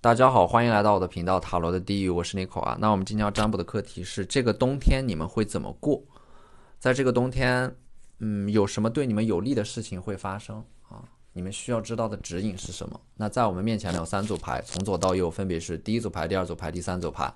大家好，欢迎来到我的频道塔罗的地狱，我是 Nico 啊。那我们今天要占卜的课题是这个冬天你们会怎么过？在这个冬天，有什么对你们有利的事情会发生啊？你们需要知道的指引是什么？那在我们面前呢有3组牌，从左到右分别是第一组牌、第2组牌、第3组牌。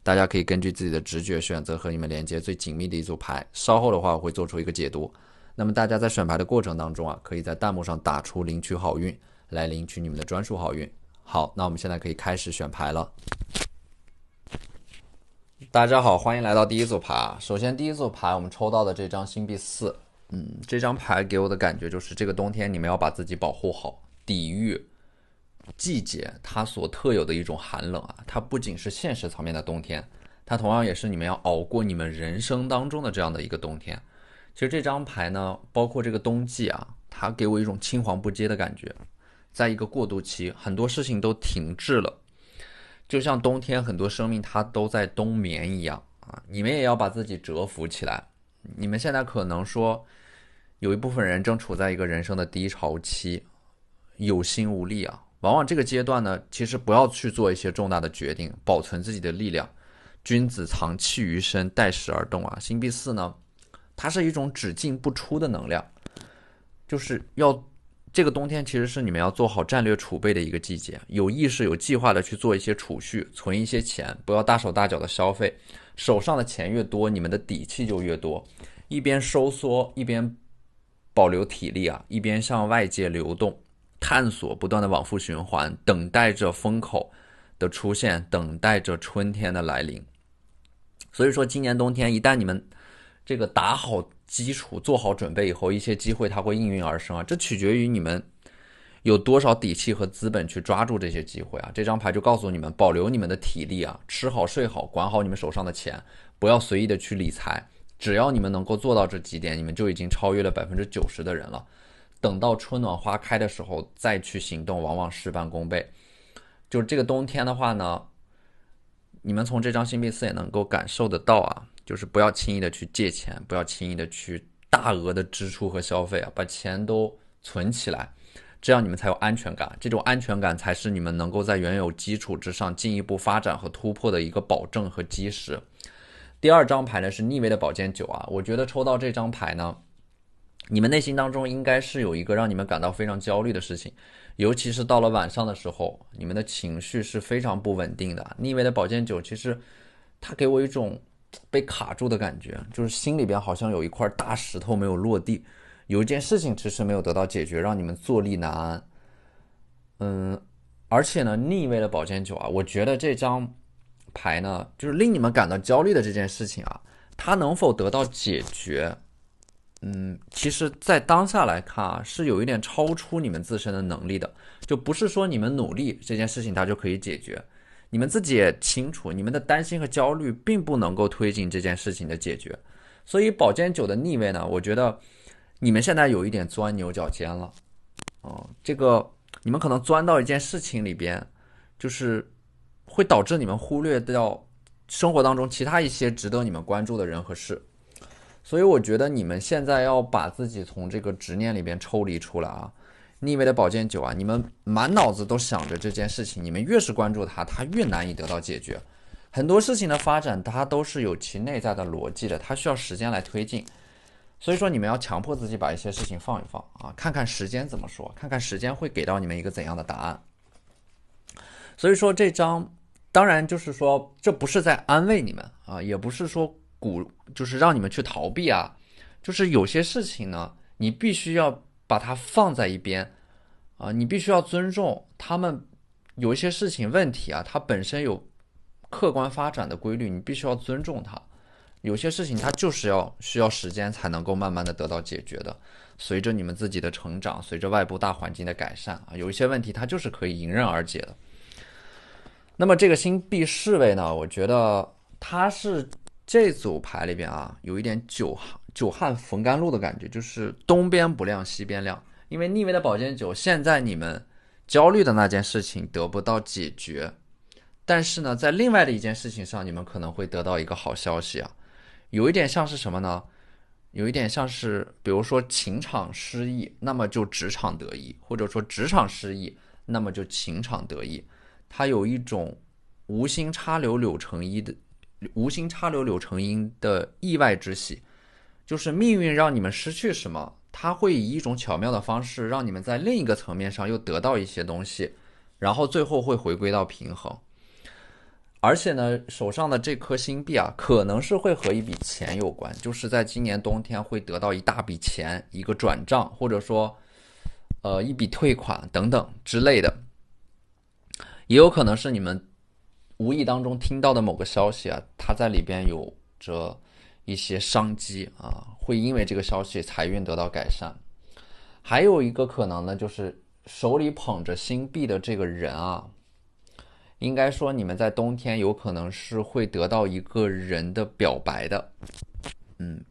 大家可以根据自己的直觉选择和你们连接最紧密的一组牌。稍后的话我会做出一个解读。那么大家在选牌的过程当中啊，可以在弹幕上打出领取好运，来领取你们的专属好运。好，那我们现在可以开始选牌了。大家好，欢迎来到第一组牌。首先第一组牌我们抽到的这张星币4，这张牌给我的感觉就是这个冬天你们要把自己保护好，抵御季节它所特有的一种寒冷啊。它不仅是现实层面的冬天，它同样也是你们要熬过你们人生当中的这样的一个冬天。其实这张牌呢，包括这个冬季啊，它给我一种青黄不接的感觉。在一个过渡期，很多事情都停滞了，就像冬天很多生命它都在冬眠一样啊！你们也要把自己蛰伏起来。你们现在可能说有一部分人正处在一个人生的低潮期，有心无力啊。往往这个阶段呢，其实不要去做一些重大的决定，保存自己的力量。君子藏气于身，待时而动啊。星币4呢，它是一种只进不出的能量，就是要这个冬天其实是你们要做好战略储备的一个季节，有意识有计划的去做一些储蓄，存一些钱，不要大手大脚的消费。手上的钱越多，你们的底气就越多。一边收缩，一边保留体力啊，一边向外界流动，探索，不断的往复循环，等待着风口的出现，等待着春天的来临。所以说今年冬天一旦你们这个打好基础，做好准备以后，一些机会它会应运而生啊。这取决于你们有多少底气和资本去抓住这些机会啊。这张牌就告诉你们，保留你们的体力啊，吃好睡好，管好你们手上的钱，不要随意的去理财。只要你们能够做到这几点，你们就已经超越了90%的人了。等到春暖花开的时候再去行动，往往事半功倍。就是这个冬天的话呢，你们从这张星币4也能够感受得到啊，就是不要轻易的去借钱，不要轻易的去大额的支出和消费啊，把钱都存起来，这样你们才有安全感。这种安全感才是你们能够在原有基础之上进一步发展和突破的一个保证和基石。第2张牌呢是逆位的宝剑9啊，我觉得抽到这张牌呢，你们内心当中应该是有一个让你们感到非常焦虑的事情，尤其是到了晚上的时候，你们的情绪是非常不稳定的。逆位的宝剑9其实它给我一种被卡住的感觉，就是心里边好像有一块大石头没有落地，有一件事情迟迟没有得到解决，让你们坐立难安。而且呢，逆位的宝剑9啊，我觉得这张牌呢，就是令你们感到焦虑的这件事情啊，它能否得到解决？其实在当下来看啊，是有一点超出你们自身的能力的，就不是说你们努力这件事情它就可以解决。你们自己也清楚，你们的担心和焦虑并不能够推进这件事情的解决。所以宝剑9的逆位呢，我觉得你们现在有一点钻牛角尖了。这个你们可能钻到一件事情里边，就是会导致你们忽略掉生活当中其他一些值得你们关注的人和事。所以我觉得你们现在要把自己从这个执念里边抽离出来啊。逆位的宝剑9啊，你们满脑子都想着这件事情，你们越是关注它，它越难以得到解决。很多事情的发展它都是有其内在的逻辑的，它需要时间来推进。所以说你们要强迫自己把一些事情放一放啊，看看时间怎么说，看看时间会给到你们一个怎样的答案。所以说这张当然就是说这不是在安慰你们啊，也不是说就是让你们去逃避啊，就是有些事情呢，你必须要把它放在一边啊，你必须要尊重他们。有一些事情问题啊，它本身有客观发展的规律，你必须要尊重它。有些事情它就是需要时间才能够慢慢的得到解决的。随着你们自己的成长，随着外部大环境的改善啊，有一些问题它就是可以迎刃而解的。那么这个星币侍卫呢，我觉得它是这组牌里边啊，有一点久旱逢甘露的感觉，就是东边不亮西边亮。因为逆位的宝剑9，现在你们焦虑的那件事情得不到解决，但是呢，在另外的一件事情上，你们可能会得到一个好消息啊。有一点像是什么呢？有一点像是，比如说情场失意，那么就职场得意；或者说职场失意，那么就情场得意。它有一种无心插柳柳成荫的意外之喜，就是命运让你们失去什么，它会以一种巧妙的方式让你们在另一个层面上又得到一些东西，然后最后会回归到平衡。而且呢，手上的这颗星币啊，可能是会和一笔钱有关，就是在今年冬天会得到一大笔钱，一个转账，或者说一笔退款等等之类的。也有可能是你们无意当中听到的某个消息啊，它在里边有着一些商机啊，会因为这个消息财运得到改善。还有一个可能呢，就是手里捧着星币的这个人啊，应该说你们在冬天有可能是会得到一个人的表白的。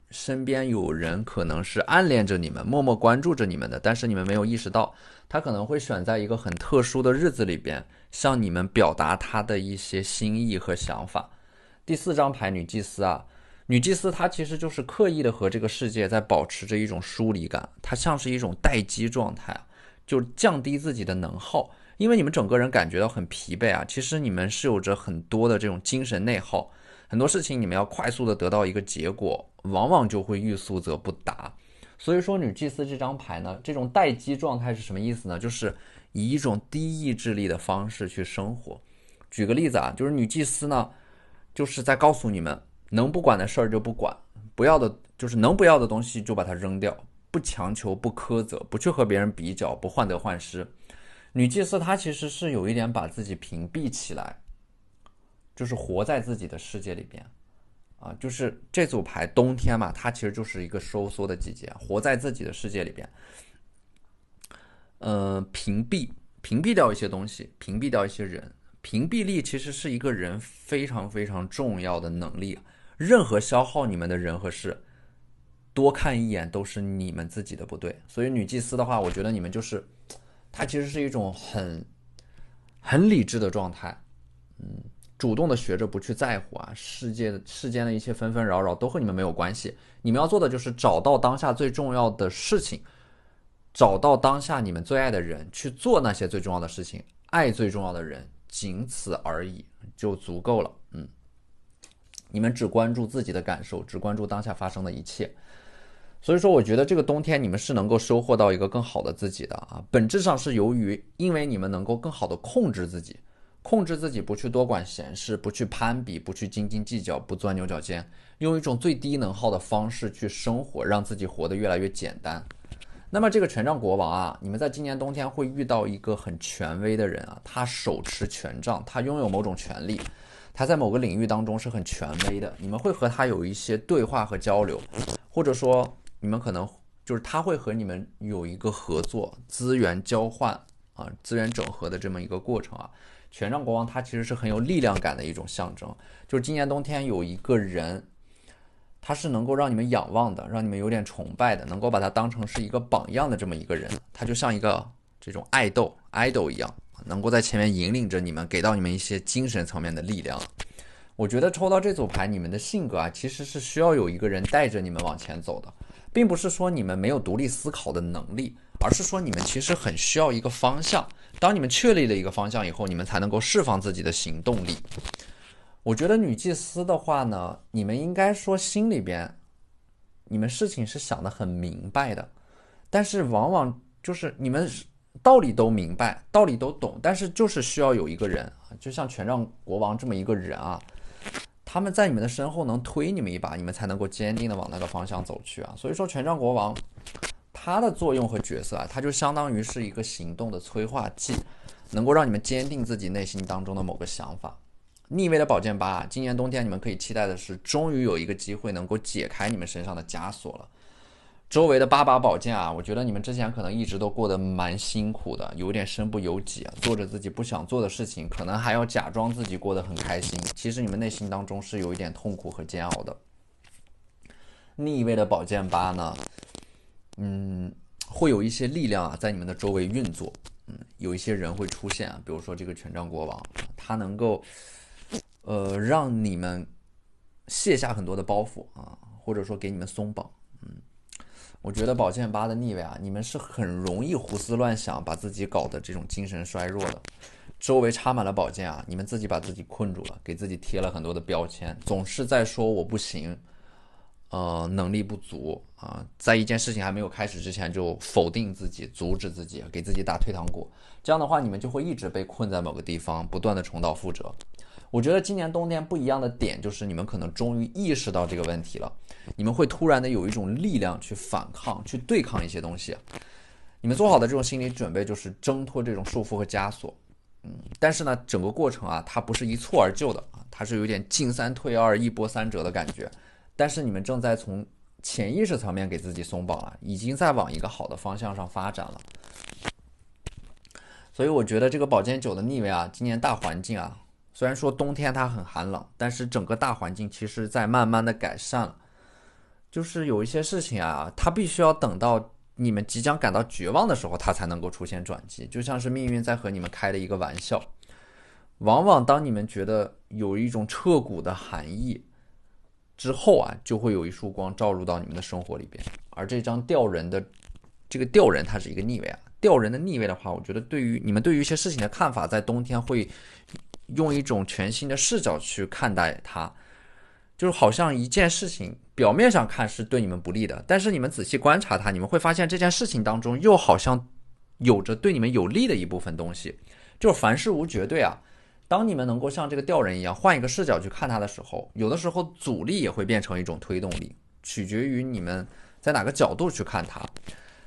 身边有人可能是暗恋着你们，默默关注着你们的，但是你们没有意识到，他可能会选在一个很特殊的日子里边，向你们表达他的一些心意和想法。第4张牌女祭司啊，女祭司她其实就是刻意的和这个世界在保持着一种疏离感，她像是一种待机状态，就降低自己的能耗。因为你们整个人感觉到很疲惫啊，其实你们是有着很多的这种精神内耗，很多事情你们要快速的得到一个结果，往往就会欲速则不达。所以说女祭司这张牌呢，这种待机状态是什么意思呢？就是以一种低意志力的方式去生活。举个例子啊，就是女祭司呢，就是在告诉你们，能不管的事儿就不管，不要的就是能不要的东西就把它扔掉，不强求，不苛责，不去和别人比较，不患得患失。女祭司她其实是有一点把自己屏蔽起来，就是活在自己的世界里边啊，就是这组牌冬天嘛，它其实就是一个收缩的季节，活在自己的世界里边，屏蔽掉一些东西，屏蔽掉一些人。屏蔽力其实是一个人非常非常重要的能力，任何消耗你们的人和事，多看一眼都是你们自己的不对。所以女祭司的话，我觉得你们就是它其实是一种很理智的状态，主动的学着不去在乎啊，世间的一切纷纷扰扰都和你们没有关系。你们要做的就是找到当下最重要的事情，找到当下你们最爱的人，去做那些最重要的事情，爱最重要的人，仅此而已，就足够了。你们只关注自己的感受，只关注当下发生的一切。所以说我觉得这个冬天你们是能够收获到一个更好的自己的啊，本质上是因为你们能够更好的控制自己不去多管闲事，不去攀比，不去斤斤计较，不钻牛角尖，用一种最低能耗的方式去生活，让自己活得越来越简单。那么这个权杖国王啊，你们在今年冬天会遇到一个很权威的人啊，他手持权杖，他拥有某种权利，他在某个领域当中是很权威的，你们会和他有一些对话和交流，或者说你们可能就是他会和你们有一个合作、资源交换啊、资源整合的这么一个过程啊。权杖国王他其实是很有力量感的一种象征，就是今年冬天有一个人，他是能够让你们仰望的，让你们有点崇拜的，能够把他当成是一个榜样的这么一个人，他就像一个这种idol一样，能够在前面引领着你们，给到你们一些精神层面的力量。我觉得抽到这组牌，你们的性格啊，其实是需要有一个人带着你们往前走的，并不是说你们没有独立思考的能力，而是说你们其实很需要一个方向。当你们确立了一个方向以后，你们才能够释放自己的行动力。我觉得女祭司的话呢，你们应该说心里边，你们事情是想得很明白的，但是往往就是你们道理都明白，道理都懂，但是就是需要有一个人，就像权杖国王这么一个人啊，他们在你们的身后能推你们一把，你们才能够坚定的往那个方向走去啊。所以说权杖国王它的作用和角色啊，它就相当于是一个行动的催化剂，能够让你们坚定自己内心当中的某个想法。逆位的宝剑八，今年冬天你们可以期待的是，终于有一个机会能够解开你们身上的枷锁了。周围的8把宝剑啊，我觉得你们之前可能一直都过得蛮辛苦的，有点身不由己啊，做着自己不想做的事情，可能还要假装自己过得很开心，其实你们内心当中是有一点痛苦和煎熬的。逆位的宝剑八呢，会有一些力量啊在你们的周围运作，有一些人会出现啊，比如说这个权杖国王，他能够让你们卸下很多的包袱啊，或者说给你们松绑。我觉得宝剑八的逆位啊，你们是很容易胡思乱想，把自己搞得这种精神衰弱的。周围插满了宝剑啊，你们自己把自己困住了，给自己贴了很多的标签，总是在说我不行，能力不足啊，在一件事情还没有开始之前就否定自己，阻止自己，给自己打退堂鼓。这样的话，你们就会一直被困在某个地方，不断的重蹈覆辙。我觉得今年冬天不一样的点就是你们可能终于意识到这个问题了，你们会突然的有一种力量去反抗，去对抗一些东西。你们做好的这种心理准备就是挣脱这种束缚和枷锁。但是呢，整个过程啊，它不是一蹴而就的啊，它是有点进三退二、一波三折的感觉。但是你们正在从潜意识层面给自己松绑了，已经在往一个好的方向上发展了。所以我觉得这个宝剑9的逆位啊，今年大环境啊，虽然说冬天它很寒冷，但是整个大环境其实在慢慢的改善了。就是有一些事情啊，它必须要等到你们即将感到绝望的时候，它才能够出现转机，就像是命运在和你们开的一个玩笑。往往当你们觉得有一种彻骨的寒意之后啊，就会有一束光照入到你们的生活里边。而这张吊人的这个吊人，它是一个逆位啊。吊人的逆位的话，我觉得对于你们对于一些事情的看法，在冬天会用一种全新的视角去看待它。就是好像一件事情表面上看是对你们不利的，但是你们仔细观察它，你们会发现这件事情当中又好像有着对你们有利的一部分东西。就是凡事无绝对啊，当你们能够像这个吊人一样换一个视角去看它的时候，有的时候阻力也会变成一种推动力，取决于你们在哪个角度去看它。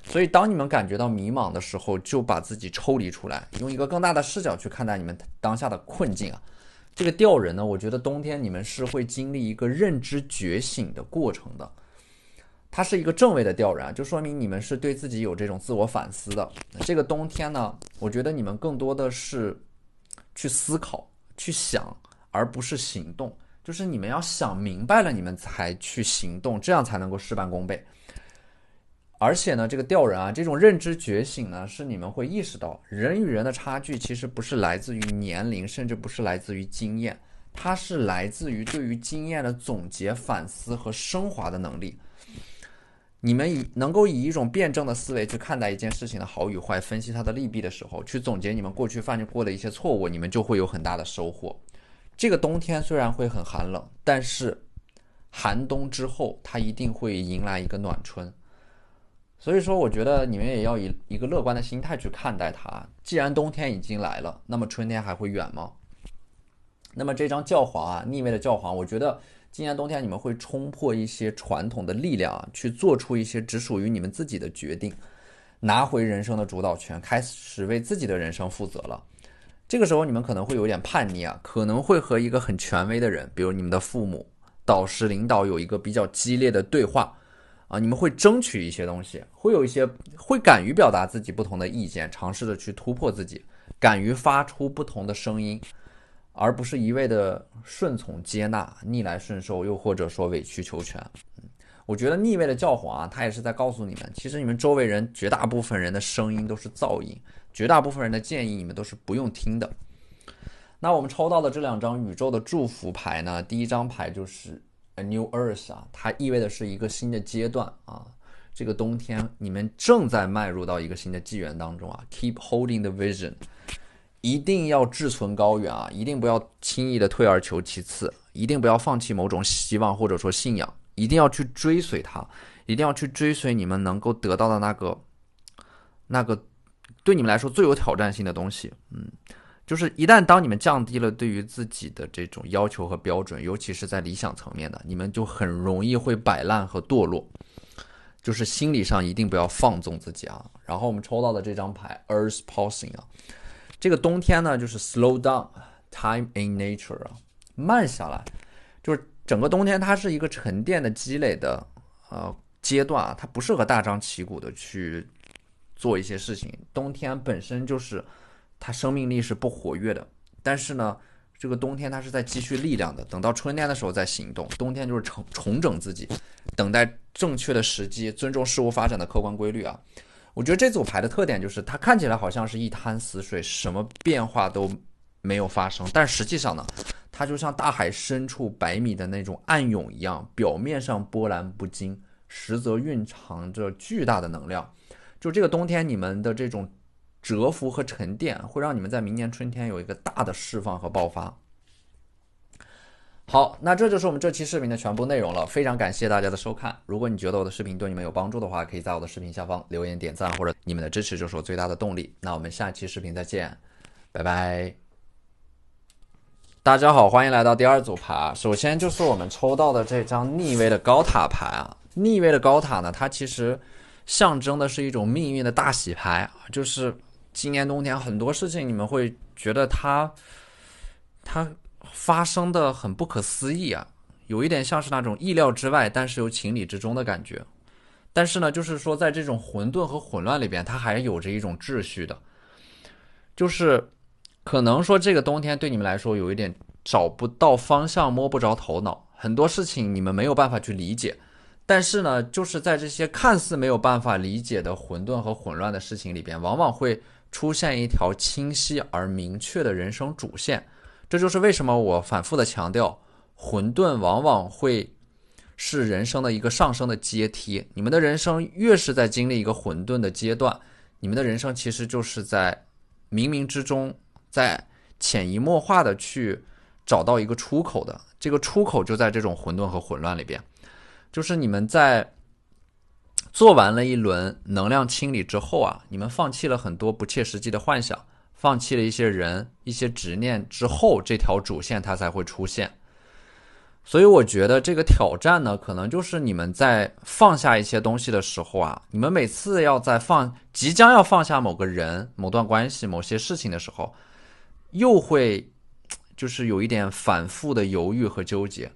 所以当你们感觉到迷茫的时候，就把自己抽离出来，用一个更大的视角去看待你们当下的困境啊。这个吊人呢，我觉得冬天你们是会经历一个认知觉醒的过程的。它是一个正位的吊人啊，就说明你们是对自己有这种自我反思的。这个冬天呢，我觉得你们更多的是去思考、去想，而不是行动。就是你们要想明白了，你们才去行动，这样才能够事半功倍。而且呢，这个吊人啊，这种认知觉醒呢，是你们会意识到，人与人的差距其实不是来自于年龄，甚至不是来自于经验，它是来自于对于经验的总结、反思和升华的能力。你们能够以一种辩证的思维去看待一件事情的好与坏，分析它的利弊的时候，去总结你们过去犯过的一些错误，你们就会有很大的收获。这个冬天虽然会很寒冷，但是寒冬之后，它一定会迎来一个暖春。所以说我觉得你们也要以一个乐观的心态去看待它。既然冬天已经来了，那么春天还会远吗？那么这张教皇啊，逆位的教皇，我觉得今年冬天你们会冲破一些传统的力量啊，去做出一些只属于你们自己的决定，拿回人生的主导权，开始为自己的人生负责了。这个时候你们可能会有点叛逆啊，可能会和一个很权威的人，比如你们的父母、导师、领导有一个比较激烈的对话啊，你们会争取一些东西，会敢于表达自己不同的意见，尝试着去突破自己，敢于发出不同的声音，而不是一味的顺从接纳、逆来顺受，又或者说委曲求全。我觉得逆位的教皇啊，他也是在告诉你们，其实你们周围人绝大部分人的声音都是噪音，绝大部分人的建议你们都是不用听的。那我们抽到的这两张宇宙的祝福牌呢，第一张牌就是A New Earth 啊，它意味的是一个新的阶段啊。这个冬天你们正在迈入到一个新的纪元当中啊 ，Keep holding the vision， 一定要志存高远啊，一定不要轻易的退而求其次，一定不要放弃某种希望或者说信仰，一定要去追随它，一定要去追随你们能够得到的那个对你们来说最有挑战性的东西。就是一旦当你们降低了对于自己的这种要求和标准，尤其是在理想层面的，你们就很容易会摆烂和堕落。就是心理上一定不要放纵自己啊。然后我们抽到的这张牌 Earth Pausing 啊，这个冬天呢就是 slow down time in nature 啊，慢下来。就是整个冬天它是一个沉淀的积累的阶段啊，它不适合大张旗鼓的去做一些事情。冬天本身就是它生命力是不活跃的，但是呢，这个冬天它是在积蓄力量的，等到春天的时候再行动。冬天就是重整自己，等待正确的时机，尊重事物发展的客观规律啊。我觉得这组牌的特点就是它看起来好像是一滩死水，什么变化都没有发生，但实际上呢，它就像大海深处100米的那种暗涌一样，表面上波澜不惊，实则蕴藏着巨大的能量。就这个冬天，你们的这种蛰伏和沉淀，会让你们在明年春天有一个大的释放和爆发。好，那这就是我们这期视频的全部内容了，非常感谢大家的收看。如果你觉得我的视频对你们有帮助的话，可以在我的视频下方留言点赞，或者你们的支持就是我最大的动力。那我们下期视频再见，拜拜。大家好，欢迎来到第二组牌。首先就是我们抽到的这张逆位的高塔牌啊，逆位的高塔呢，它其实象征的是一种命运的大洗牌，就是今年冬天很多事情你们会觉得它发生的很不可思议啊，有一点像是那种意料之外但是又情理之中的感觉。但是呢，就是说在这种混沌和混乱里边，它还有着一种秩序的，就是可能说这个冬天对你们来说有一点找不到方向，摸不着头脑，很多事情你们没有办法去理解。但是呢，就是在这些看似没有办法理解的混沌和混乱的事情里边，往往会出现一条清晰而明确的人生主线。这就是为什么我反复的强调，混沌往往会是人生的一个上升的阶梯。你们的人生越是在经历一个混沌的阶段，你们的人生其实就是在冥冥之中，在潜移默化的去找到一个出口的。这个出口就在这种混沌和混乱里边，就是你们在做完了一轮能量清理之后啊，你们放弃了很多不切实际的幻想，放弃了一些人一些执念之后，这条主线它才会出现。所以我觉得这个挑战呢，可能就是你们在放下一些东西的时候啊，你们每次要在即将要放下某个人、某段关系、某些事情的时候，又会就是有一点反复的犹豫和纠结。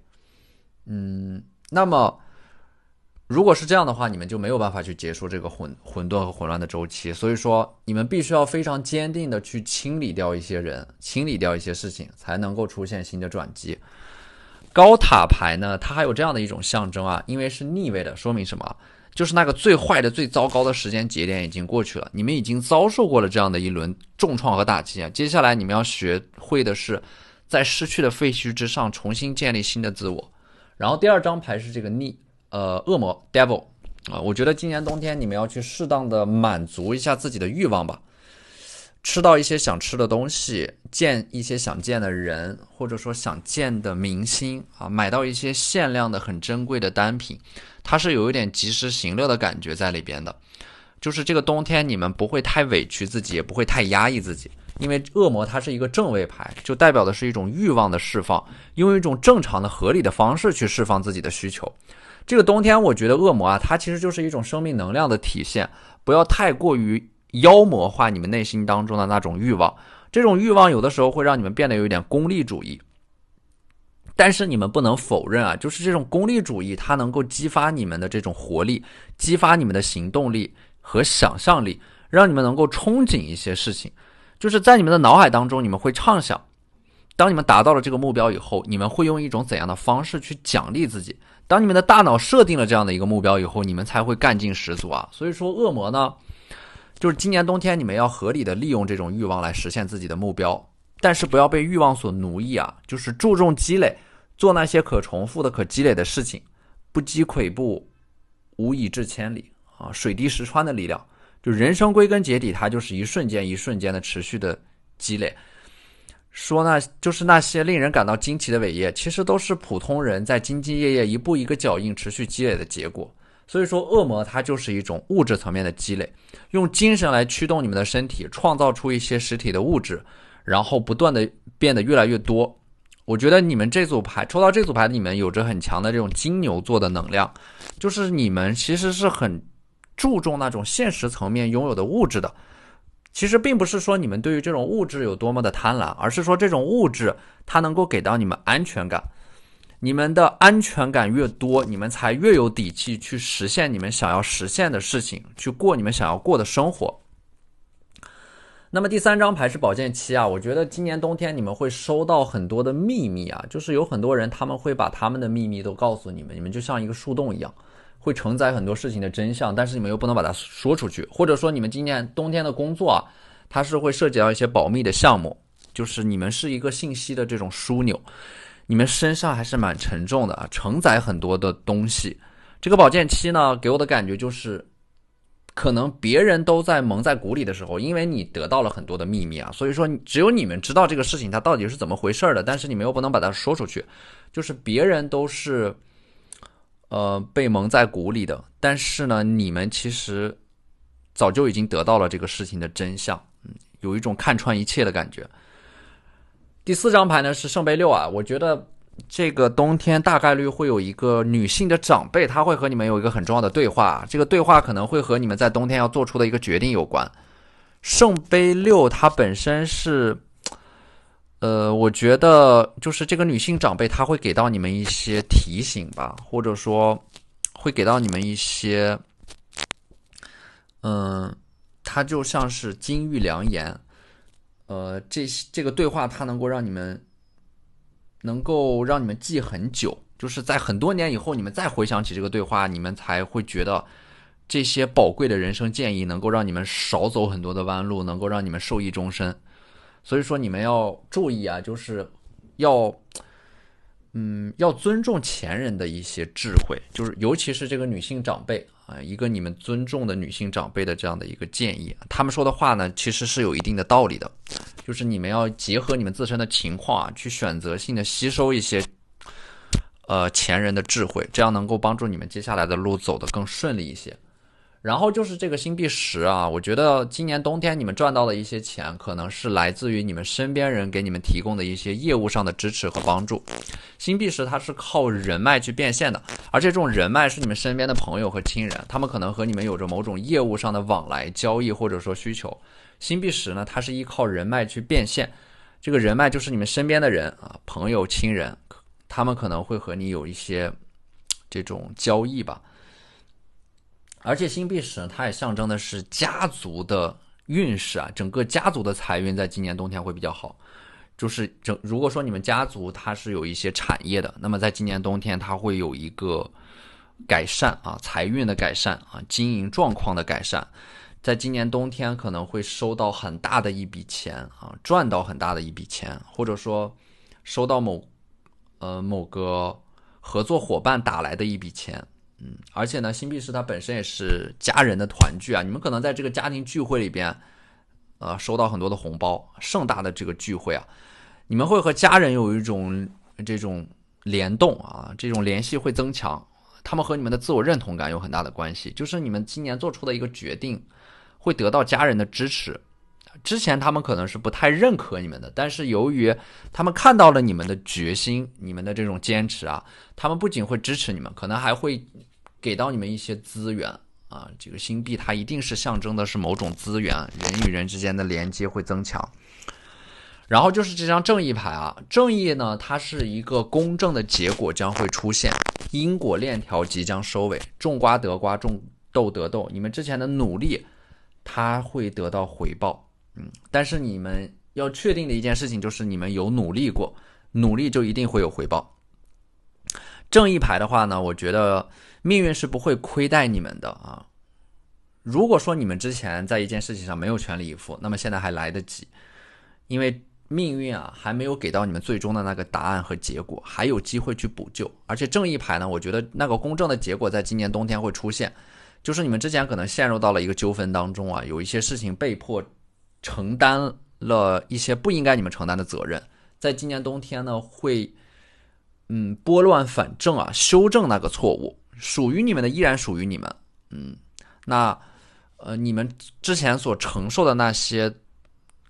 那么如果是这样的话，你们就没有办法去结束这个混沌和混乱的周期。所以说你们必须要非常坚定的去清理掉一些人，清理掉一些事情，才能够出现新的转机。高塔牌呢，它还有这样的一种象征啊，因为是逆位的，说明什么？就是那个最坏的最糟糕的时间节点已经过去了，你们已经遭受过了这样的一轮重创和打击啊。接下来你们要学会的是在失去的废墟之上重新建立新的自我。然后第二张牌是这个恶魔 devil 啊，我觉得今年冬天你们要去适当的满足一下自己的欲望吧，吃到一些想吃的东西，见一些想见的人，或者说想见的明星啊，买到一些限量的很珍贵的单品，它是有一点及时行乐的感觉在里边的。就是这个冬天你们不会太委屈自己，也不会太压抑自己，因为恶魔它是一个正位牌，就代表的是一种欲望的释放，用一种正常的合理的方式去释放自己的需求。这个冬天我觉得恶魔啊，它其实就是一种生命能量的体现，不要太过于妖魔化你们内心当中的那种欲望，这种欲望有的时候会让你们变得有一点功利主义。但是你们不能否认啊，就是这种功利主义它能够激发你们的这种活力，激发你们的行动力和想象力，让你们能够憧憬一些事情。就是在你们的脑海当中，你们会畅想，当你们达到了这个目标以后，你们会用一种怎样的方式去奖励自己。当你们的大脑设定了这样的一个目标以后，你们才会干劲十足啊。所以说恶魔呢，就是今年冬天你们要合理的利用这种欲望来实现自己的目标，但是不要被欲望所奴役啊，就是注重积累，做那些可重复的可积累的事情，不积跬步无以至千里啊，水滴石穿的力量。就人生归根结底它就是一瞬间一瞬间的持续的积累。说就是那些令人感到惊奇的伟业，其实都是普通人在兢兢业业一步一个脚印持续积累的结果。所以说恶魔它就是一种物质层面的积累，用精神来驱动你们的身体，创造出一些实体的物质，然后不断的变得越来越多。我觉得你们这组牌抽到这组牌的你们有着很强的这种金牛座的能量，就是你们其实是很注重那种现实层面拥有的物质的。其实并不是说你们对于这种物质有多么的贪婪，而是说这种物质它能够给到你们安全感。你们的安全感越多，你们才越有底气去实现你们想要实现的事情，去过你们想要过的生活。那么第三张牌是宝剑七啊，我觉得今年冬天你们会收到很多的秘密啊，就是有很多人他们会把他们的秘密都告诉你们，你们就像一个树洞一样，会承载很多事情的真相，但是你们又不能把它说出去。或者说你们今年冬天的工作啊，它是会涉及到一些保密的项目，就是你们是一个信息的这种枢纽，你们身上还是蛮沉重的啊，承载很多的东西。这个宝剑七呢，给我的感觉就是可能别人都在蒙在鼓里的时候，因为你得到了很多的秘密啊，所以说只有你们知道这个事情它到底是怎么回事的，但是你们又不能把它说出去，就是别人都是被蒙在鼓里的，但是呢，你们其实早就已经得到了这个事情的真相，有一种看穿一切的感觉。第4张牌呢是圣杯6啊，我觉得这个冬天大概率会有一个女性的长辈，她会和你们有一个很重要的对话，这个对话可能会和你们在冬天要做出的一个决定有关。圣杯6它本身是我觉得就是这个女性长辈她会给到你们一些提醒吧，或者说会给到你们一些它就像是金玉良言。这个对话它能够让你们记很久，就是在很多年以后你们再回想起这个对话，你们才会觉得这些宝贵的人生建议能够让你们少走很多的弯路，能够让你们受益终身。所以说你们要注意啊，就是要尊重前人的一些智慧，就是尤其是这个女性长辈啊，一个你们尊重的女性长辈的这样的一个建议，他们说的话呢，其实是有一定的道理的，就是你们要结合你们自身的情况啊，去选择性的吸收一些前人的智慧，这样能够帮助你们接下来的路走得更顺利一些。然后就是这个星币10啊，我觉得今年冬天你们赚到的一些钱，可能是来自于你们身边人给你们提供的一些业务上的支持和帮助。星币10它是靠人脉去变现的，而且这种人脉是你们身边的朋友和亲人，他们可能和你们有着某种业务上的往来交易或者说需求。星币10呢，它是依靠人脉去变现，这个人脉就是你们身边的人啊，朋友亲人，他们可能会和你有一些这种交易吧。而且星币10它也象征的是家族的运势啊，整个家族的财运在今年冬天会比较好。就是如果说你们家族它是有一些产业的，那么在今年冬天它会有一个改善啊，财运的改善啊，经营状况的改善。在今年冬天可能会收到很大的一笔钱啊，赚到很大的一笔钱，或者说收到某个合作伙伴打来的一笔钱。而且呢，星币10它本身也是家人的团聚啊，你们可能在这个家庭聚会里边，收到很多的红包，盛大的这个聚会啊，你们会和家人有一种这种联动啊，这种联系会增强，他们和你们的自我认同感有很大的关系，就是你们今年做出的一个决定，会得到家人的支持。之前他们可能是不太认可你们的，但是由于他们看到了你们的决心，你们的这种坚持啊，他们不仅会支持你们，可能还会给到你们一些资源啊。这个星币它一定是象征的是某种资源，人与人之间的连接会增强。然后就是这张正义牌啊，正义呢，它是一个公正的结果将会出现，因果链条即将收尾，种瓜得瓜，种豆得豆，你们之前的努力，它会得到回报。但是你们要确定的一件事情就是你们有努力过，努力就一定会有回报。正义牌的话呢，我觉得命运是不会亏待你们的啊。如果说你们之前在一件事情上没有全力以赴，那么现在还来得及，因为命运啊还没有给到你们最终的那个答案和结果，还有机会去补救。而且正义牌呢，我觉得那个公正的结果在今年冬天会出现，就是你们之前可能陷入到了一个纠纷当中啊，有一些事情被迫承担了一些不应该你们承担的责任，在今年冬天呢会拨乱反正啊，修正那个错误，属于你们的依然属于你们。那你们之前所承受的那些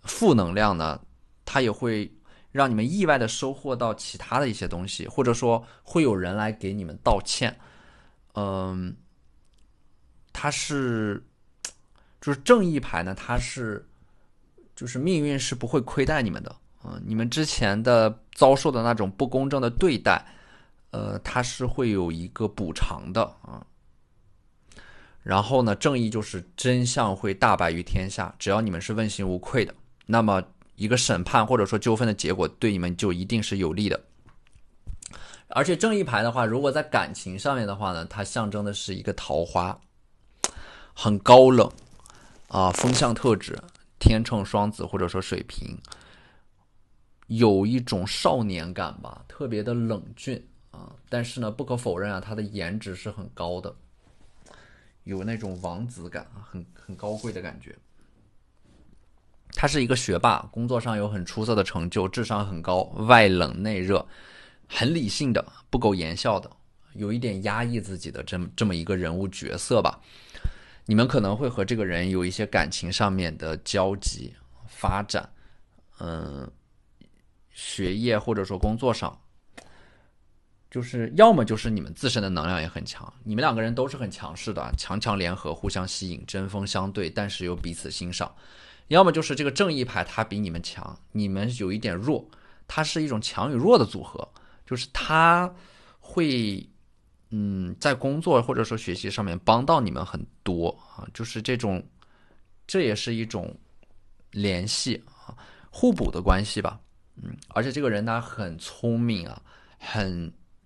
负能量呢，它也会让你们意外的收获到其他的一些东西，或者说会有人来给你们道歉。它是就是正义牌呢，它是就是命运是不会亏待你们的，你们之前的遭受的那种不公正的对待，它是会有一个补偿的啊。然后呢，正义就是真相会大白于天下，只要你们是问心无愧的，那么一个审判或者说纠纷的结果对你们就一定是有利的。而且正义牌的话，如果在感情上面的话呢，它象征的是一个桃花，很高冷啊，风象特质天秤、双子或者说水瓶，有一种少年感吧，特别的冷峻啊。但是呢，不可否认啊，他的颜值是很高的，有那种王子感，很高贵的感觉。他是一个学霸，工作上有很出色的成就，智商很高，外冷内热，很理性的，不苟言笑的，有一点压抑自己的这么一个人物角色吧。你们可能会和这个人有一些感情上面的交集发展，学业或者说工作上，就是要么就是你们自身的能量也很强，你们两个人都是很强势的，强强联合，互相吸引，针锋相对，但是又彼此欣赏。要么就是这个正义牌他比你们强，你们有一点弱，它是一种强与弱的组合，就是他会在工作或者说学习上面帮到你们很多啊，就是这也是一种联系啊，互补的关系吧。而且这个人他很聪明啊，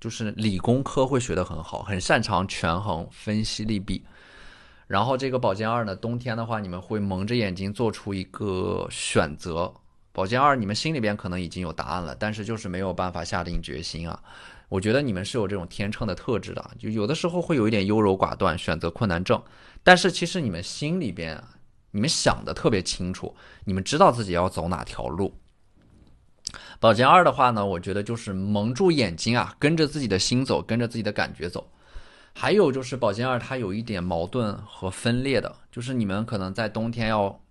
就是理工科会学得很好，很擅长权衡分析利弊。然后这个宝剑二呢，冬天的话你们会蒙着眼睛做出一个选择。宝剑二你们心里边可能已经有答案了，但是就是没有办法下定决心啊。我觉得你们是有这种天秤的特质的，就有的时候会有一点优柔寡断，选择困难症。但是其实你们心里边你们想的特别清楚，你们知道自己要走哪条路。宝剑二的话呢，我觉得就是蒙住眼睛啊，跟着自己的心走，跟着自己的感觉走。还有就是宝剑二它有一点矛盾和分裂的，就是你们可能在冬天要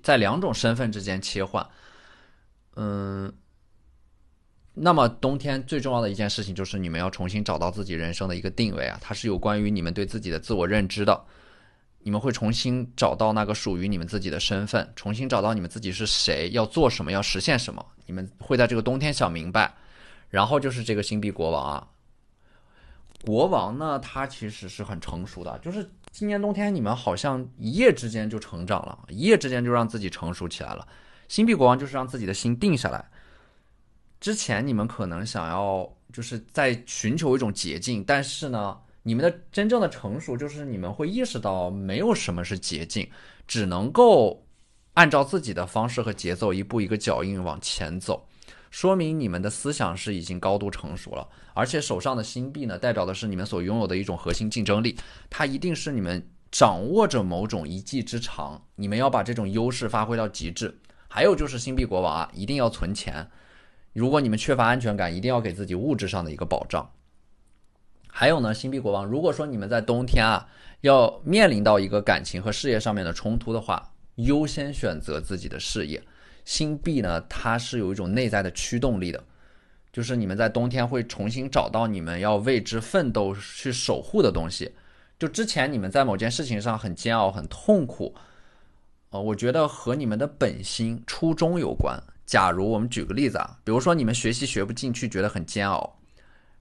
在两种身份之间切换。那么冬天最重要的一件事情就是你们要重新找到自己人生的一个定位啊，它是有关于你们对自己的自我认知的。你们会重新找到那个属于你们自己的身份，重新找到你们自己是谁，要做什么，要实现什么，你们会在这个冬天想明白。然后就是这个星币国王啊，国王呢他其实是很成熟的，就是今年冬天你们好像一夜之间就成长了，一夜之间就让自己成熟起来了。星币国王就是让自己的心定下来，之前你们可能想要就是在寻求一种捷径，但是呢你们的真正的成熟就是你们会意识到没有什么是捷径，只能够按照自己的方式和节奏一步一个脚印往前走，说明你们的思想是已经高度成熟了。而且手上的星币呢，代表的是你们所拥有的一种核心竞争力，它一定是你们掌握着某种一技之长，你们要把这种优势发挥到极致。还有就是星币国王啊，一定要存钱，如果你们缺乏安全感，一定要给自己物质上的一个保障。还有呢，星币国王，如果说你们在冬天啊要面临到一个感情和事业上面的冲突的话，优先选择自己的事业。星币呢，它是有一种内在的驱动力的，就是你们在冬天会重新找到你们要为之奋斗去守护的东西。就之前你们在某件事情上很煎熬很痛苦，我觉得和你们的本心初衷有关。假如我们举个例子啊，比如说你们学习学不进去，觉得很煎熬，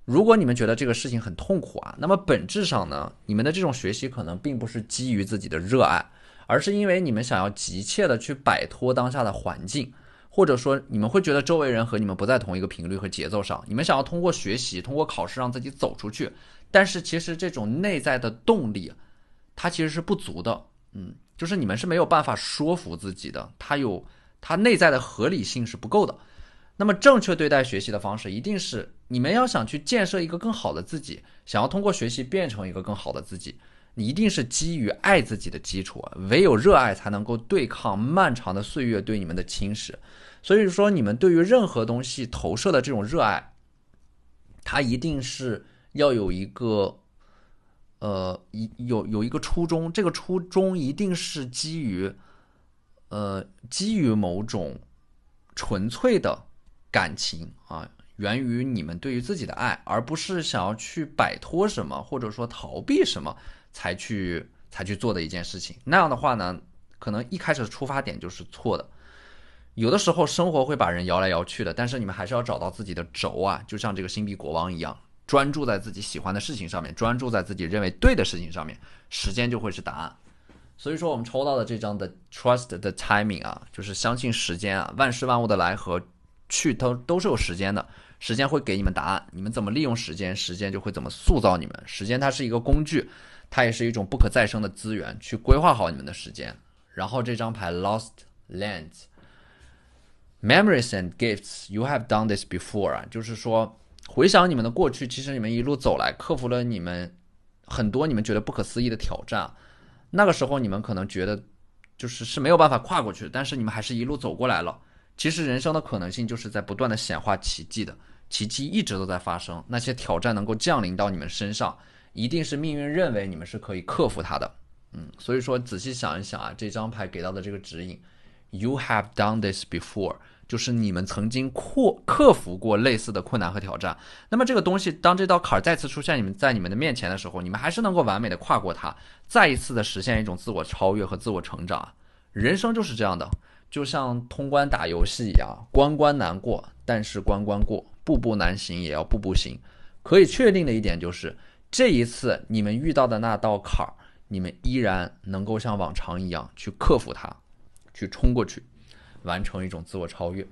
如果你们觉得这个事情很痛苦啊，那么本质上呢，你们的这种学习可能并不是基于自己的热爱，而是因为你们想要急切的去摆脱当下的环境，或者说你们会觉得周围人和你们不在同一个频率和节奏上，你们想要通过学习通过考试让自己走出去，但是其实这种内在的动力它其实是不足的。就是你们是没有办法说服自己的，它内在的合理性是不够的。那么正确对待学习的方式一定是你们要想去建设一个更好的自己，想要通过学习变成一个更好的自己，你一定是基于爱自己的基础，唯有热爱才能够对抗漫长的岁月对你们的侵蚀。所以说你们对于任何东西投射的这种热爱，它一定是要有一个有一个初衷，这个初衷一定是基于某种纯粹的感情啊，源于你们对于自己的爱，而不是想要去摆脱什么或者说逃避什么才去做的一件事情。那样的话呢，可能一开始的出发点就是错的。有的时候生活会把人摇来摇去的，但是你们还是要找到自己的轴啊，就像这个星币国王一样，专注在自己喜欢的事情上面，专注在自己认为对的事情上面，时间就会是答案。所以说我们抽到的这张的 Trust the Timing 啊，就是相信时间啊，万事万物的来和去都是有时间的，时间会给你们答案，你们怎么利用时间，时间就会怎么塑造你们。时间它是一个工具，它也是一种不可再生的资源，去规划好你们的时间。然后这张牌 Lost Lands Memories and Gifts You have done this before 啊，就是说回想你们的过去，其实你们一路走来克服了你们很多你们觉得不可思议的挑战，那个时候你们可能觉得是没有办法跨过去，但是你们还是一路走过来了。其实人生的可能性就是在不断的显化奇迹的，奇迹一直都在发生，那些挑战能够降临到你们身上，一定是命运认为你们是可以克服它的。所以说仔细想一想啊，这张牌给到的这个指引 ，You have done this before， 就是你们曾经克服过类似的困难和挑战。那么这个东西，当这道坎再次出现在你们的面前的时候，你们还是能够完美的跨过它，再一次的实现一种自我超越和自我成长。人生就是这样的，就像通关打游戏一样，关关难过，但是关关过，步步难行也要步步行。可以确定的一点就是，这一次你们遇到的那道坎儿，你们依然能够像往常一样去克服它，去冲过去，完成一种自我超越。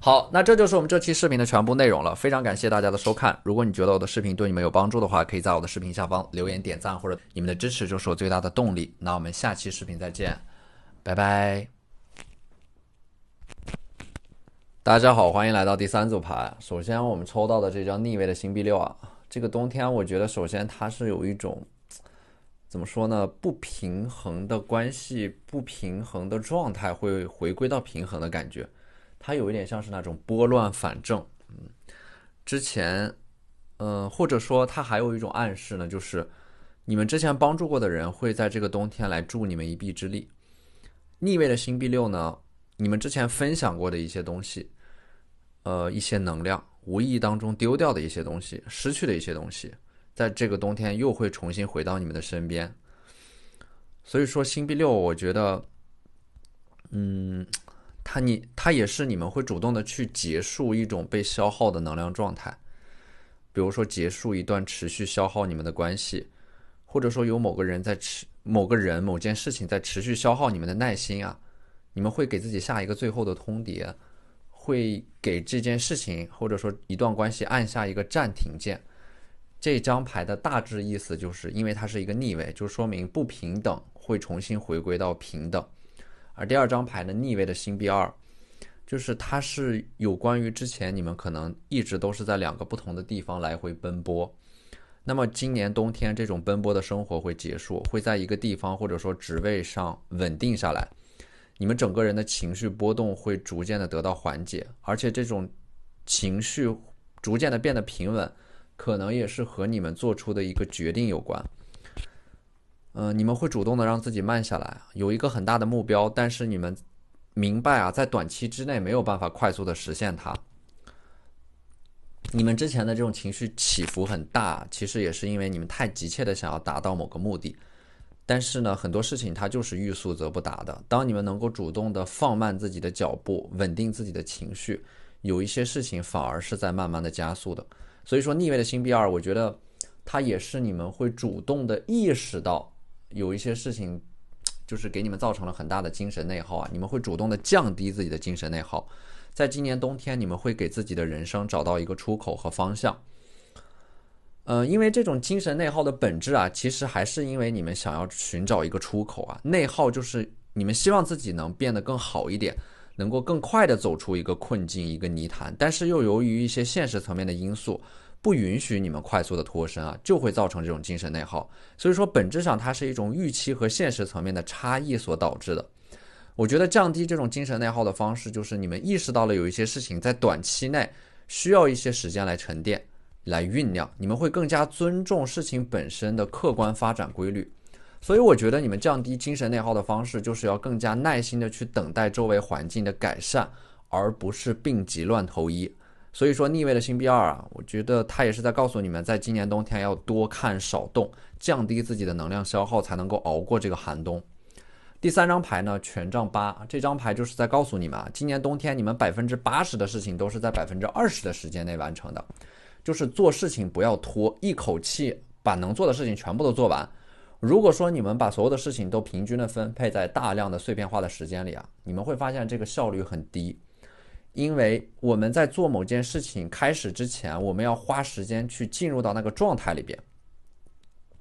好，那这就是我们这期视频的全部内容了，非常感谢大家的收看。如果你觉得我的视频对你们有帮助的话，可以在我的视频下方留言点赞，或者你们的支持就是我最大的动力。那我们下期视频再见，拜拜。大家好，欢迎来到第三组牌。首先我们抽到的这张逆位的星币六啊，这个冬天我觉得首先它是有一种怎么说呢，不平衡的关系，不平衡的状态会回归到平衡的感觉，它有一点像是那种拨乱反正。之前或者说它还有一种暗示呢，就是你们之前帮助过的人会在这个冬天来助你们一臂之力。逆位的星币六呢，你们之前分享过的一些东西，一些能量，无意当中丢掉的一些东西，失去的一些东西，在这个冬天又会重新回到你们的身边。所以说星币六我觉得它也是你们会主动的去结束一种被消耗的能量状态，比如说结束一段持续消耗你们的关系，或者说有某个人某件事情在持续消耗你们的耐心啊，你们会给自己下一个最后的通牒，会给这件事情或者说一段关系按下一个暂停键。这张牌的大致意思就是因为它是一个逆位，就说明不平等会重新回归到平等。而第二张牌的逆位的星币二，就是它是有关于之前你们可能一直都是在两个不同的地方来回奔波，那么今年冬天这种奔波的生活会结束，会在一个地方或者说职位上稳定下来，你们整个人的情绪波动会逐渐的得到缓解，而且这种情绪逐渐的变得平稳，可能也是和你们做出的一个决定有关。你们会主动的让自己慢下来，有一个很大的目标，但是你们明白啊，在短期之内没有办法快速的实现它。你们之前的这种情绪起伏很大，其实也是因为你们太急切的想要达到某个目的，但是呢，很多事情它就是欲速则不达的。当你们能够主动的放慢自己的脚步，稳定自己的情绪，有一些事情反而是在慢慢的加速的。所以说逆位的星币二，我觉得它也是你们会主动的意识到有一些事情就是给你们造成了很大的精神内耗啊，你们会主动的降低自己的精神内耗。在今年冬天，你们会给自己的人生找到一个出口和方向。因为这种精神内耗的本质啊，其实还是因为你们想要寻找一个出口啊。内耗就是你们希望自己能变得更好一点，能够更快的走出一个困境、一个泥潭，但是又由于一些现实层面的因素，不允许你们快速的脱身啊，就会造成这种精神内耗。所以说本质上它是一种预期和现实层面的差异所导致的。我觉得降低这种精神内耗的方式就是你们意识到了有一些事情在短期内需要一些时间来沉淀来酝酿，你们会更加尊重事情本身的客观发展规律。所以我觉得你们降低精神内耗的方式就是要更加耐心的去等待周围环境的改善，而不是病急乱投医。所以说逆位的星币二啊，我觉得它也是在告诉你们，在今年冬天要多看少动，降低自己的能量消耗，才能够熬过这个寒冬。第三张牌呢，权杖八，这张牌就是在告诉你们啊，今年冬天你们80%的事情都是在20%的时间内完成的，就是做事情不要拖，一口气把能做的事情全部都做完。如果说你们把所有的事情都平均的分配在大量的碎片化的时间里啊，你们会发现这个效率很低。因为我们在做某件事情开始之前，我们要花时间去进入到那个状态里边，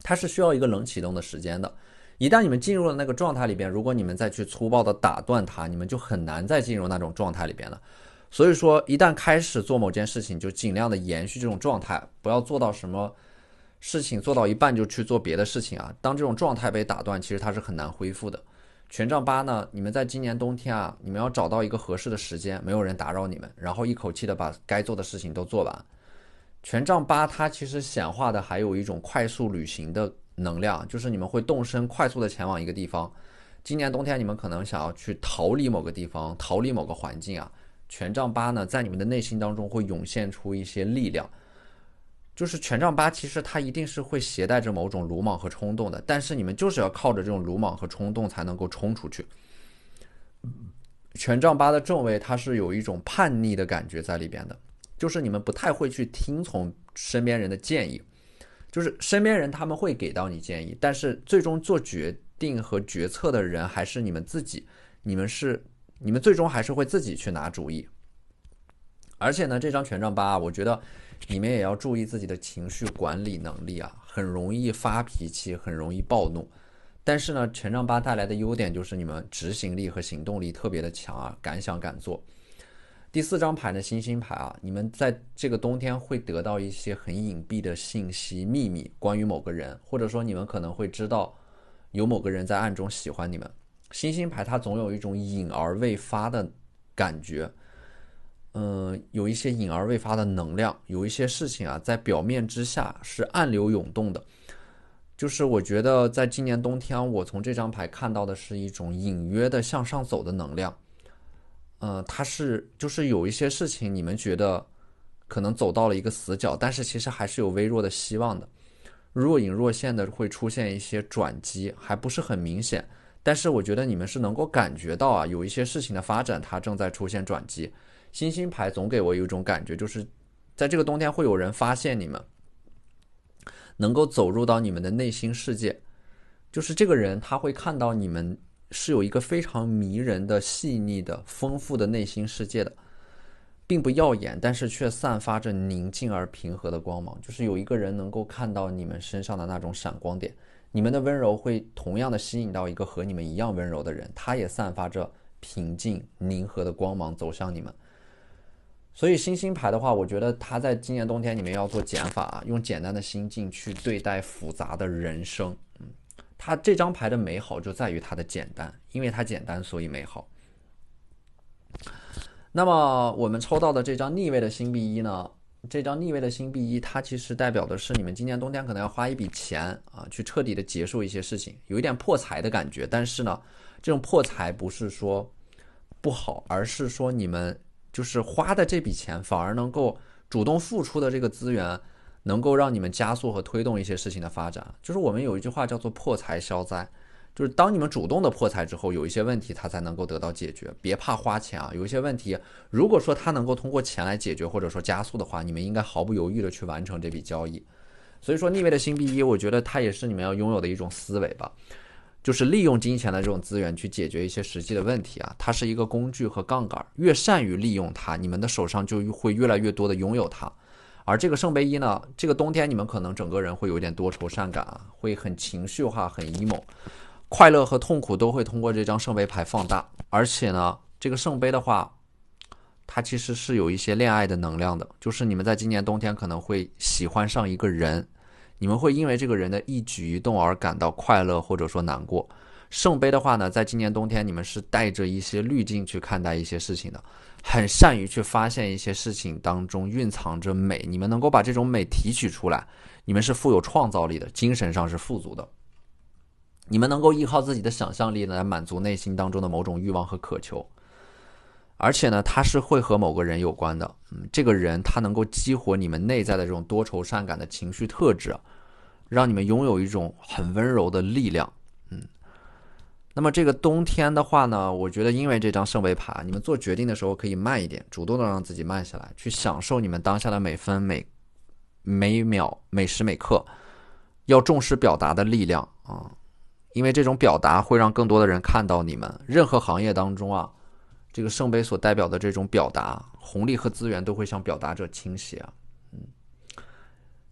它是需要一个冷启动的时间的。一旦你们进入了那个状态里边，如果你们再去粗暴的打断它，你们就很难再进入那种状态里边了。所以说一旦开始做某件事情，就尽量的延续这种状态，不要做到什么事情做到一半就去做别的事情啊，当这种状态被打断，其实它是很难恢复的。权杖八呢，你们在今年冬天啊，你们要找到一个合适的时间，没有人打扰你们，然后一口气的把该做的事情都做完。权杖八它其实显化的还有一种快速旅行的能量，就是你们会动身快速的前往一个地方。今年冬天你们可能想要去逃离某个地方，逃离某个环境啊。权杖八呢，在你们的内心当中会涌现出一些力量，就是权杖八其实它一定是会携带着某种鲁莽和冲动的，但是你们就是要靠着这种鲁莽和冲动才能够冲出去。权杖八的正位它是有一种叛逆的感觉在里边的，就是你们不太会去听从身边人的建议，就是身边人他们会给到你建议，但是最终做决定和决策的人还是你们自己，你们最终还是会自己去拿主意。而且呢，这张权杖八，我觉得你们也要注意自己的情绪管理能力啊，很容易发脾气，很容易暴怒。但是呢，权杖八带来的优点就是你们执行力和行动力特别的强啊，敢想敢做。第四张牌的星星牌啊，你们在这个冬天会得到一些很隐蔽的信息、秘密，关于某个人，或者说你们可能会知道有某个人在暗中喜欢你们。星星牌它总有一种隐而未发的感觉，有一些隐而未发的能量，有一些事情啊，在表面之下是暗流涌动的。就是我觉得在今年冬天，我从这张牌看到的是一种隐约的向上走的能量。它是就是有一些事情你们觉得可能走到了一个死角，但是其实还是有微弱的希望的，若隐若现的会出现一些转机，还不是很明显，但是我觉得你们是能够感觉到啊，有一些事情的发展它正在出现转机。星星牌总给我有一种感觉，就是在这个冬天会有人发现你们，能够走入到你们的内心世界，就是这个人他会看到你们是有一个非常迷人的、细腻的、丰富的内心世界的，并不耀眼，但是却散发着宁静而平和的光芒。就是有一个人能够看到你们身上的那种闪光点，你们的温柔会同样的吸引到一个和你们一样温柔的人，他也散发着平静宁和的光芒走向你们。所以星星牌的话，我觉得他在今年冬天你们要做减法，用简单的心境去对待复杂的人生。它这张牌的美好就在于它的简单，因为它简单所以美好。那么我们抽到的这张逆位的星币一呢，这张逆位的星币一，它其实代表的是你们今年冬天可能要花一笔钱啊，去彻底的结束一些事情，有一点破财的感觉。但是呢，这种破财不是说不好，而是说你们就是花的这笔钱反而能够主动付出的这个资源，能够让你们加速和推动一些事情的发展。就是我们有一句话叫做破财消灾，就是当你们主动的破财之后，有一些问题它才能够得到解决。别怕花钱啊，有一些问题如果说它能够通过钱来解决或者说加速的话，你们应该毫不犹豫的去完成这笔交易。所以说逆位的星币一，我觉得它也是你们要拥有的一种思维吧，就是利用金钱的这种资源去解决一些实际的问题啊，它是一个工具和杠杆，越善于利用它，你们的手上就会越来越多的拥有它。而这个圣杯一呢，这个冬天你们可能整个人会有点多愁善感啊，会很情绪化，很 emo， 快乐和痛苦都会通过这张圣杯牌放大。而且呢，这个圣杯的话，它其实是有一些恋爱的能量的，就是你们在今年冬天可能会喜欢上一个人，你们会因为这个人的一举一动而感到快乐或者说难过。圣杯的话呢，在今年冬天你们是带着一些滤镜去看待一些事情的，很善于去发现一些事情当中蕴藏着美，你们能够把这种美提取出来，你们是富有创造力的，精神上是富足的，你们能够依靠自己的想象力来满足内心当中的某种欲望和渴求。而且呢，它是会和某个人有关的，这个人他能够激活你们内在的这种多愁善感的情绪特质，让你们拥有一种很温柔的力量。那么这个冬天的话呢，我觉得因为这张圣杯牌，你们做决定的时候可以慢一点，主动的让自己慢下来，去享受你们当下的每分每秒每时每刻，要重视表达的力量啊，因为这种表达会让更多的人看到你们。任何行业当中啊，这个圣杯所代表的这种表达，红利和资源都会向表达者倾斜啊。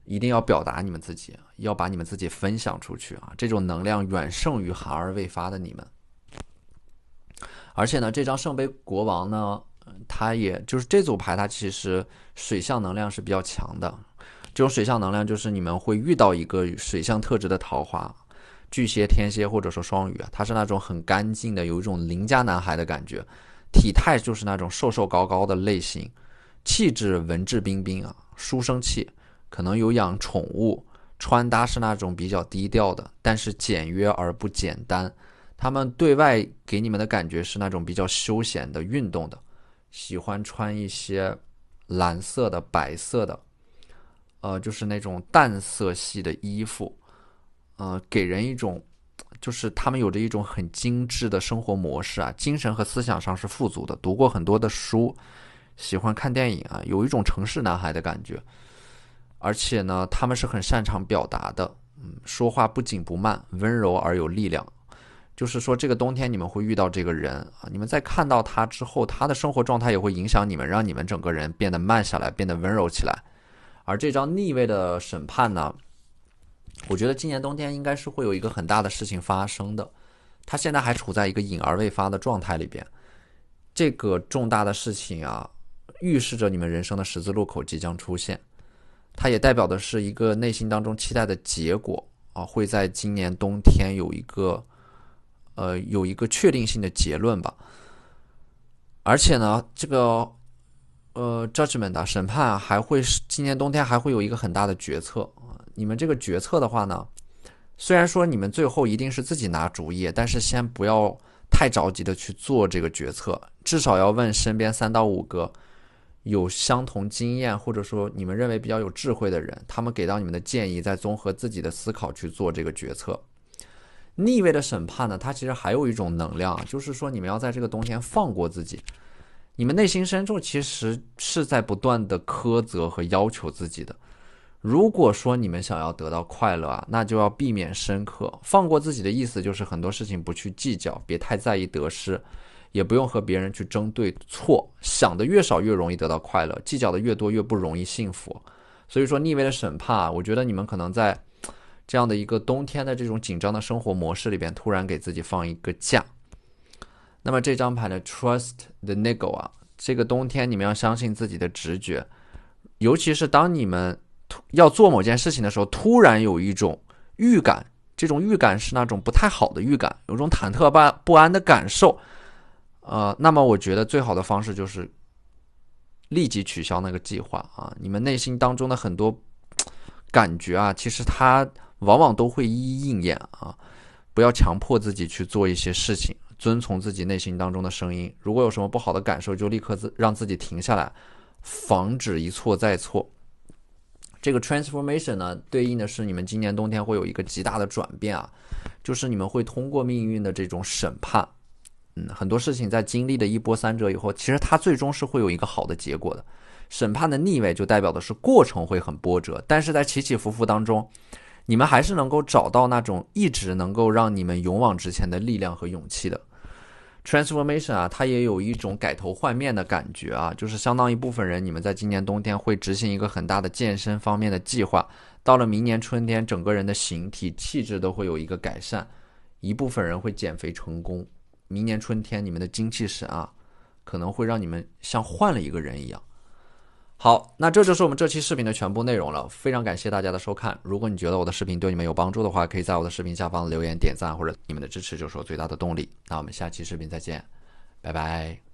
一定要表达你们自己，要把你们自己分享出去啊！这种能量远胜于含而未发的你们。而且呢，这张圣杯国王呢，它也就是这组牌，它其实水象能量是比较强的。这种水象能量就是你们会遇到一个水象特质的桃花，巨蟹、天蝎或者说双鱼啊，他是那种很干净的，有一种邻家男孩的感觉，体态就是那种瘦瘦高高的类型，气质文质彬彬啊，书生气，可能有养宠物，穿搭是那种比较低调的，但是简约而不简单。他们对外给你们的感觉是那种比较休闲的、运动的，喜欢穿一些蓝色的、白色的。就是那种淡色系的衣服，给人一种，就是他们有着一种很精致的生活模式啊，精神和思想上是富足的，读过很多的书，喜欢看电影啊，有一种城市男孩的感觉，而且呢，他们是很擅长表达的，说话不紧不慢，温柔而有力量。就是说，这个冬天你们会遇到这个人啊，你们在看到他之后，他的生活状态也会影响你们，让你们整个人变得慢下来，变得温柔起来。而这张逆位的审判呢，我觉得今年冬天应该是会有一个很大的事情发生的。他现在还处在一个隐而未发的状态里边，这个重大的事情啊，预示着你们人生的十字路口即将出现。它也代表的是一个内心当中期待的结果啊，会在今年冬天有一个确定性的结论吧。而且呢，这个judgment 审判还会今年冬天还会有一个很大的决策。你们这个决策的话呢，虽然说你们最后一定是自己拿主意，但是先不要太着急的去做这个决策，至少要问身边3到5个有相同经验或者说你们认为比较有智慧的人，他们给到你们的建议，再综合自己的思考去做这个决策。逆位的审判呢，它其实还有一种能量，就是说你们要在这个冬天放过自己。你们内心深处其实是在不断的苛责和要求自己的。如果说你们想要得到快乐啊，那就要避免深刻。放过自己的意思就是很多事情不去计较，别太在意得失，也不用和别人去争对错。想的越少越容易得到快乐，计较的越多越不容易幸福。所以说逆位的审判啊，我觉得你们可能在这样的一个冬天的这种紧张的生活模式里边，突然给自己放一个假。那么这张牌的 Trust the Nego 啊，这个冬天你们要相信自己的直觉，尤其是当你们要做某件事情的时候，突然有一种预感，这种预感是那种不太好的预感，有种忐忑不安的感受。那么我觉得最好的方式就是立即取消那个计划啊！你们内心当中的很多感觉啊，其实它往往都会一一应验啊！不要强迫自己去做一些事情，遵从自己内心当中的声音。如果有什么不好的感受，就立刻让自己停下来，防止一错再错。这个 transformation 呢，对应的是你们今年冬天会有一个极大的转变啊，就是你们会通过命运的这种审判，很多事情在经历了一波三折以后，其实它最终是会有一个好的结果的。审判的逆位就代表的是过程会很波折，但是在起起伏伏当中，你们还是能够找到那种一直能够让你们勇往直前的力量和勇气的。transformation 啊，它也有一种改头换面的感觉啊，就是相当一部分人，你们在今年冬天会执行一个很大的健身方面的计划，到了明年春天，整个人的形体气质都会有一个改善，一部分人会减肥成功，明年春天你们的精气神啊，可能会让你们像换了一个人一样。好，那这就是我们这期视频的全部内容了，非常感谢大家的收看。如果你觉得我的视频对你们有帮助的话，可以在我的视频下方留言点赞，或者你们的支持就是我最大的动力。那我们下期视频再见，拜拜。